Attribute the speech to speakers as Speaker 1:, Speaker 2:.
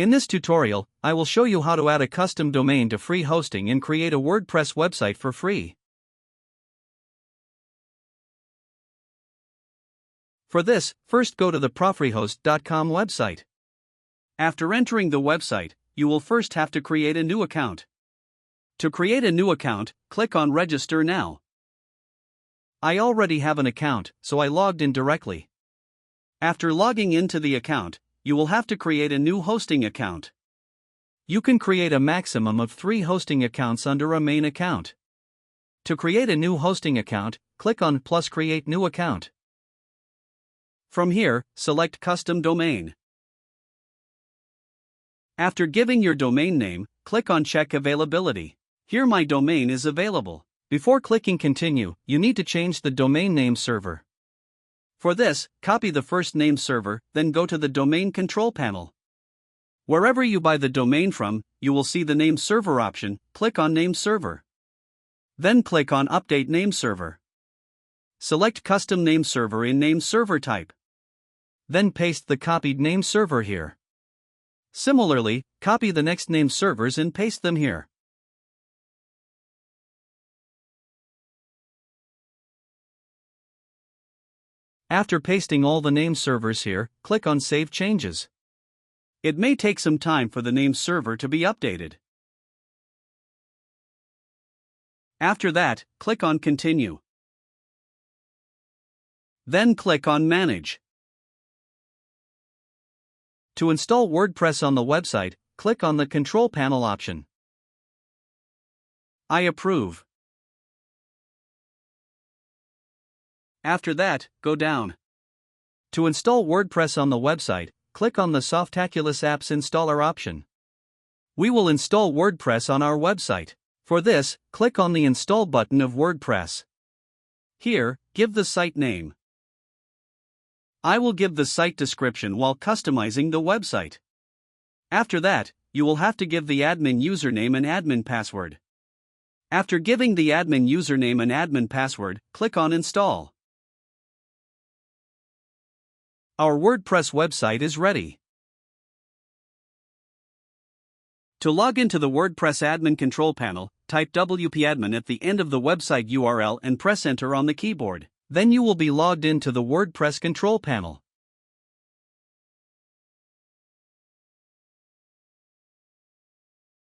Speaker 1: In this tutorial, I will show you how to add a custom domain to free hosting and create a WordPress website for free. For this, first go to the ProFreeHost.com website. After entering the website, you will first have to create a new account. To create a new account, click on Register Now. I already have an account, so I logged in directly. After logging into the account, you will have to create a new hosting account. You can create a maximum of 3 hosting accounts under a main account. To create a new hosting account, click on plus Create New Account. From here, select Custom Domain. After giving your domain name, click on Check Availability. Here my domain is available. Before clicking Continue, you need to change the domain name server. For this, copy the first name server, then go to the Domain Control panel. Wherever you buy the domain from, you will see the Name Server option. Click on Name Server. Then click on Update Name Server. Select Custom Name Server in Name Server type. Then paste the copied name server here. Similarly, copy the next name servers and paste them here. After pasting all the name servers here, click on Save Changes. It may take some time for the name server to be updated. After that, click on Continue. Then click on Manage. To install WordPress on the website, click on the Control Panel option. I approve. After that, go down. To install WordPress on the website, click on the Softaculous Apps Installer option. We will install WordPress on our website. For this, click on the Install button of WordPress. Here, give the site name. I will give the site description while customizing the website. After that, you will have to give the admin username and admin password. After giving the admin username and admin password, click on Install. Our WordPress website is ready. To log into the WordPress admin control panel, type wp-admin at the end of the website URL and press Enter on the keyboard. Then you will be logged into the WordPress control panel.